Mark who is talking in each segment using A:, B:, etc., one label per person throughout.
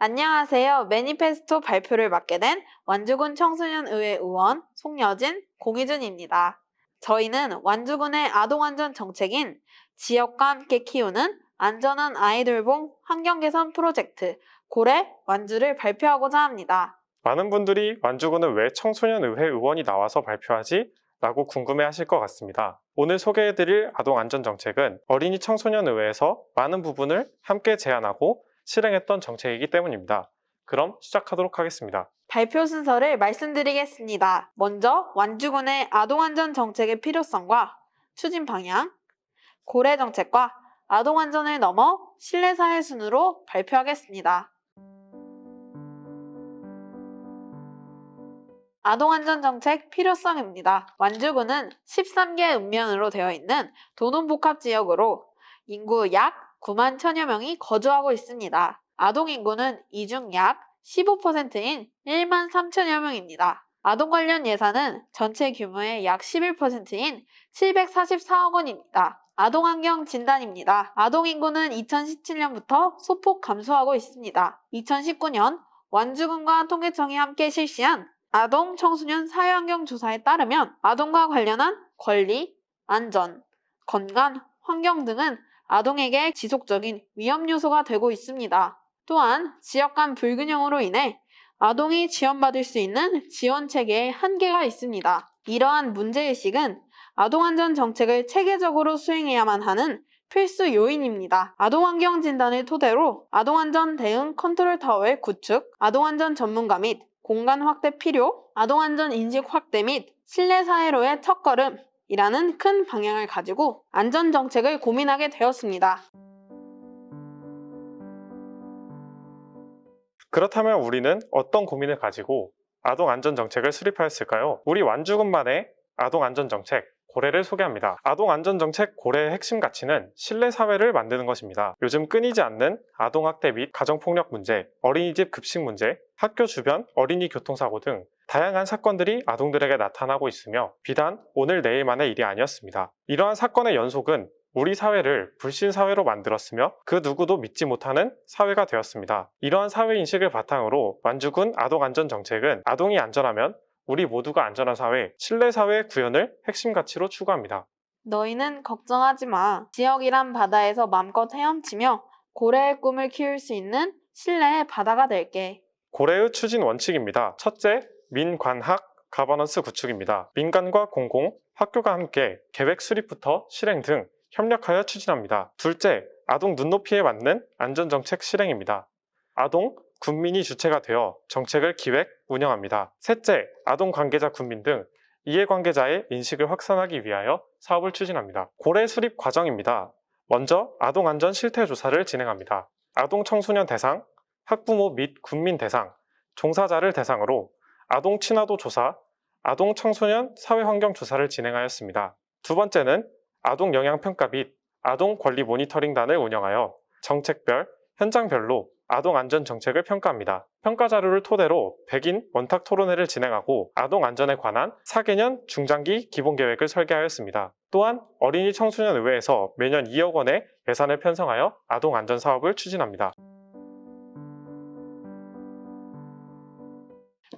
A: 안녕하세요. 매니페스토 발표를 맡게 된 완주군 청소년의회 의원 송여진, 공희준입니다. 저희는 완주군의 아동안전 정책인 지역과 함께 키우는 안전한 아이돌봉 환경개선 프로젝트 고래 완주를 발표하고자 합니다.
B: 많은 분들이 완주군은 왜 청소년의회 의원이 나와서 발표하지? 라고 궁금해하실 것 같습니다. 오늘 소개해드릴 아동안전정책은 어린이 청소년의회에서 많은 부분을 함께 제안하고 실행했던 정책이기 때문입니다. 그럼 시작하도록 하겠습니다.
A: 발표 순서를 말씀드리겠습니다. 먼저 완주군의 아동안전 정책의 필요성과 추진 방향, 고래 정책과 아동안전을 넘어 실내사회 순으로 발표하겠습니다. 아동안전정책 필요성입니다. 완주군은 13개 읍면으로 되어 있는 도농복합지역으로 인구 약 9만 1000여 명이 거주하고 있습니다. 아동인구는 이 중 약 15%인 1만 3천여 명입니다. 아동 관련 예산은 전체 규모의 약 11%인 744억 원입니다. 아동환경 진단입니다. 아동인구는 2017년부터 소폭 감소하고 있습니다. 2019년 완주군과 통계청이 함께 실시한 아동 청소년 사회환경 조사에 따르면 아동과 관련한 권리, 안전, 건강, 환경 등은 아동에게 지속적인 위험 요소가 되고 있습니다. 또한 지역 간 불균형으로 인해 아동이 지원받을 수 있는 지원 체계에 한계가 있습니다. 이러한 문제의식은 아동안전 정책을 체계적으로 수행해야만 하는 필수 요인입니다. 아동환경 진단을 토대로 아동안전 대응 컨트롤 타워의 구축, 아동안전 전문가 및 공간 확대 필요, 아동안전 인식 확대 및 실내사회로의 첫걸음이라는 큰 방향을 가지고 안전정책을 고민하게 되었습니다.
B: 그렇다면 우리는 어떤 고민을 가지고 아동안전정책을 수립하였을까요? 우리 완주군만의 아동안전정책 고래를 소개합니다. 아동안전정책 고래의 핵심 가치는 실내사회를 만드는 것입니다. 요즘 끊이지 않는 아동학대 및 가정폭력 문제, 어린이집 급식 문제, 학교 주변 어린이 교통사고 등 다양한 사건들이 아동들에게 나타나고 있으며 비단 오늘 내일만의 일이 아니었습니다. 이러한 사건의 연속은 우리 사회를 불신사회로 만들었으며 그 누구도 믿지 못하는 사회가 되었습니다. 이러한 사회인식을 바탕으로 완주군 아동안전정책은 아동이 안전하면 우리 모두가 안전한 사회, 실내사회 구현을 핵심 가치로 추구합니다.
A: 너희는 걱정하지 마. 지역이란 바다에서 맘껏 헤엄치며 고래의 꿈을 키울 수 있는 실내의 바다가 될게.
B: 고래의 추진 원칙입니다. 첫째, 민관학 가버넌스 구축입니다. 민간과 공공, 학교가 함께 계획 수립부터 실행 등 협력하여 추진합니다. 둘째, 아동 눈높이에 맞는 안전정책 실행입니다. 아동, 군민이 주체가 되어 정책을 기획, 운영합니다. 셋째, 아동 관계자 군민 등 이해관계자의 인식을 확산하기 위하여 사업을 추진합니다. 고래 수립 과정입니다. 먼저 아동안전 실태조사를 진행합니다. 아동 청소년 대상, 학부모 및 군민 대상, 종사자를 대상으로 아동 친화도 조사, 아동 청소년 사회환경 조사를 진행하였습니다. 두 번째는 아동 영향평가 및 아동 권리 모니터링단을 운영하여 정책별, 현장별로 아동 안전 정책을 평가합니다. 평가 자료를 토대로 100인 원탁 토론회를 진행하고 아동 안전에 관한 4개년 중장기 기본 계획을 설계하였습니다. 또한 어린이 청소년 의회에서 매년 2억 원의 예산을 편성하여 아동 안전 사업을 추진합니다.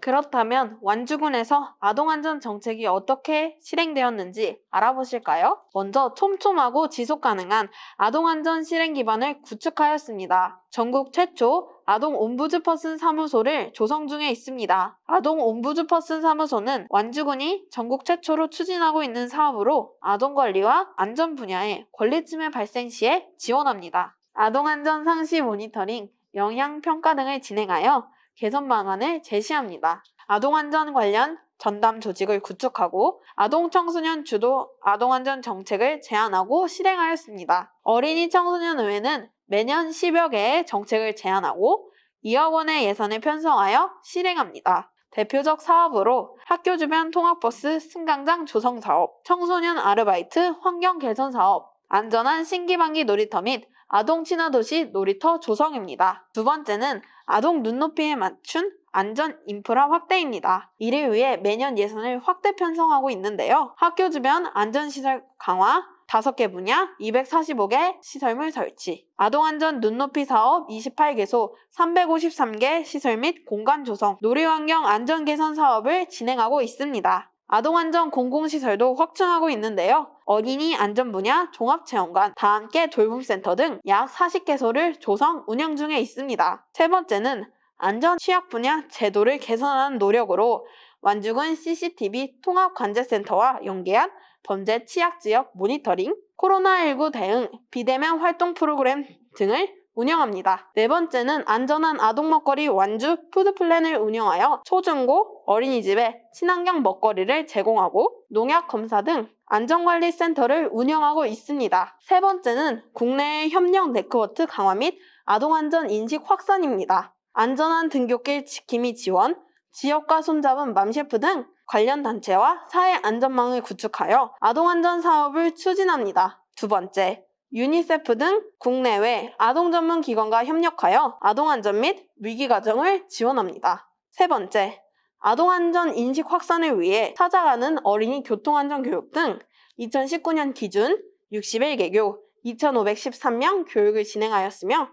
A: 그렇다면 완주군에서 아동안전 정책이 어떻게 실행되었는지 알아보실까요? 먼저 촘촘하고 지속가능한 아동안전 실행 기반을 구축하였습니다. 전국 최초 아동 옴부즈퍼슨 사무소를 조성 중에 있습니다. 아동 옴부즈퍼슨 사무소는 완주군이 전국 최초로 추진하고 있는 사업으로 아동 관리와 안전 분야의 권리침해 발생 시에 지원합니다. 아동안전 상시 모니터링, 영향평가 등을 진행하여 개선 방안을 제시합니다. 아동안전 관련 전담 조직을 구축하고 아동 청소년 주도 아동안전 정책을 제안하고 실행하였습니다. 어린이 청소년 의회는 매년 10여 개의 정책을 제안하고 2억 원의 예산을 편성하여 실행합니다. 대표적 사업으로 학교 주변 통학버스 승강장 조성 사업, 청소년 아르바이트 환경 개선 사업, 안전한 신기반기 놀이터 및 아동 친화도시 놀이터 조성입니다. 두 번째는 아동 눈높이에 맞춘 안전 인프라 확대입니다. 이를 위해 매년 예산을 확대 편성하고 있는데요. 학교 주변 안전시설 강화, 5개 분야 245개 시설물 설치, 아동안전 눈높이 사업 28개소 353개 시설 및 공간 조성, 놀이환경 안전 개선 사업을 진행하고 있습니다. 아동안전 공공시설도 확충하고 있는데요. 어린이 안전 분야 종합체험관, 다함께 돌봄센터 등 약 40개소를 조성, 운영 중에 있습니다. 세 번째는 안전 취약 분야 제도를 개선하는 노력으로 완주군 CCTV 통합관제센터와 연계한 범죄 취약 지역 모니터링, 코로나19 대응, 비대면 활동 프로그램 등을 운영합니다. 네 번째는 안전한 아동 먹거리 완주 푸드플랜을 운영하여 초중고 어린이집에 친환경 먹거리를 제공하고 농약 검사 등 안전관리센터를 운영하고 있습니다. 세 번째는 국내의 협력 네트워크 강화 및 아동안전 인식 확산입니다. 안전한 등굣길 지킴이 지원, 지역과 손잡은 맘셰프 등 관련 단체와 사회 안전망을 구축하여 아동안전 사업을 추진합니다. 두 번째, 유니세프 등 국내외 아동 전문 기관과 협력하여 아동안전 및 위기가정을 지원합니다. 세 번째, 아동안전 인식 확산을 위해 찾아가는 어린이 교통안전 교육 등 2019년 기준 61개교 2,513명 교육을 진행하였으며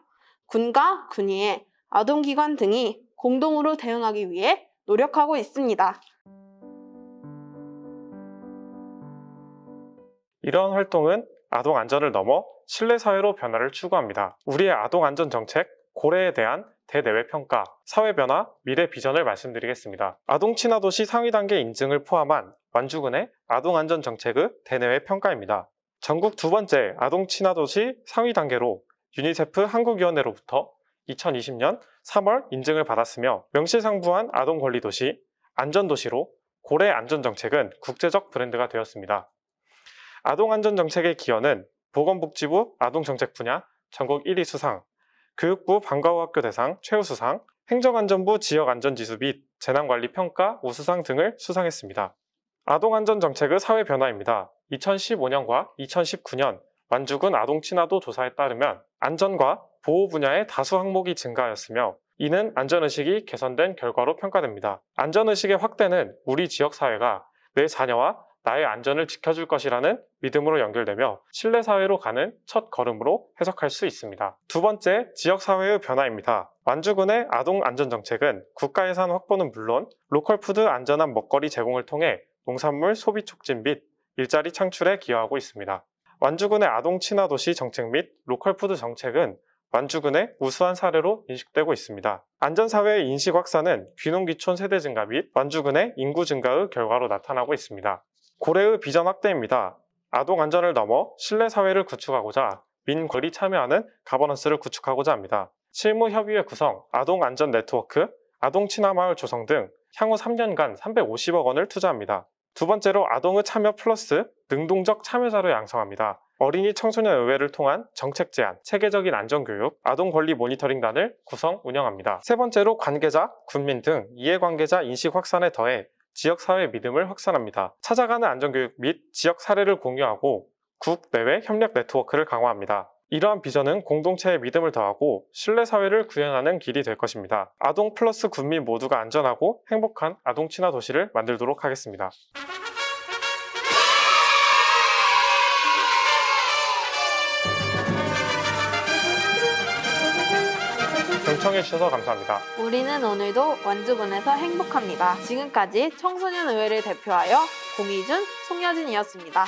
A: 군과 군의회, 아동기관 등이 공동으로 대응하기 위해 노력하고 있습니다.
B: 이러한 활동은 아동 안전을 넘어 실내 사회로 변화를 추구합니다. 우리의 아동 안전 정책, 고래에 대한 대내외 평가, 사회 변화, 미래 비전을 말씀드리겠습니다. 아동 친화 도시 상위 단계 인증을 포함한 완주군의 아동 안전 정책의 대내외 평가입니다. 전국 두 번째 아동 친화 도시 상위 단계로 유니세프 한국위원회로부터 2020년 3월 인증을 받았으며 명실상부한 아동 권리 도시, 안전 도시로 고래 안전 정책은 국제적 브랜드가 되었습니다. 아동 안전 정책의 기여는 보건복지부 아동정책 분야 전국 1위 수상, 교육부 방과 후 학교 대상 최우수상, 행정안전부 지역안전지수 및 재난관리평가 우수상 등을 수상했습니다. 아동안전 정책의 사회 변화입니다. 2015년과 2019년 완주군 아동친화도 조사에 따르면 안전과 보호 분야의 다수 항목이 증가하였으며 이는 안전의식이 개선된 결과로 평가됩니다. 안전의식의 확대는 우리 지역사회가 내 자녀와 나의 안전을 지켜줄 것이라는 믿음으로 연결되며 실내사회로 가는 첫 걸음으로 해석할 수 있습니다. 두 번째, 지역사회의 변화입니다. 완주군의 아동안전정책은 국가예산 확보는 물론 로컬푸드 안전한 먹거리 제공을 통해 농산물 소비 촉진 및 일자리 창출에 기여하고 있습니다. 완주군의 아동친화도시 정책 및 로컬푸드 정책은 완주군의 우수한 사례로 인식되고 있습니다. 안전사회의 인식 확산은 귀농귀촌 세대 증가 및 완주군의 인구 증가의 결과로 나타나고 있습니다. 고래의 비전 확대입니다. 아동 안전을 넘어 실내 사회를 구축하고자 민권이 참여하는 가버넌스를 구축하고자 합니다. 실무협의회 구성, 아동 안전 네트워크, 아동 친화 마을 조성 등 향후 3년간 350억 원을 투자합니다. 두 번째로 아동의 참여 플러스 능동적 참여자로 양성합니다. 어린이 청소년 의회를 통한 정책 제안, 체계적인 안전교육, 아동 권리 모니터링단을 구성 운영합니다. 세 번째로 관계자, 군민 등 이해관계자 인식 확산에 더해 지역사회 믿음을 확산합니다. 찾아가는 안전교육 및 지역 사례를 공유하고 국내외 협력 네트워크를 강화합니다. 이러한 비전은 공동체의 믿음을 더하고 실내사회를 구현하는 길이 될 것입니다. 아동 플러스 군민 모두가 안전하고 행복한 아동 친화 도시를 만들도록 하겠습니다. 경청해주셔서 감사합니다.
A: 우리는 오늘도 완주군에서 행복합니다. 지금까지 청소년의회를 대표하여 공희준, 송여진이었습니다.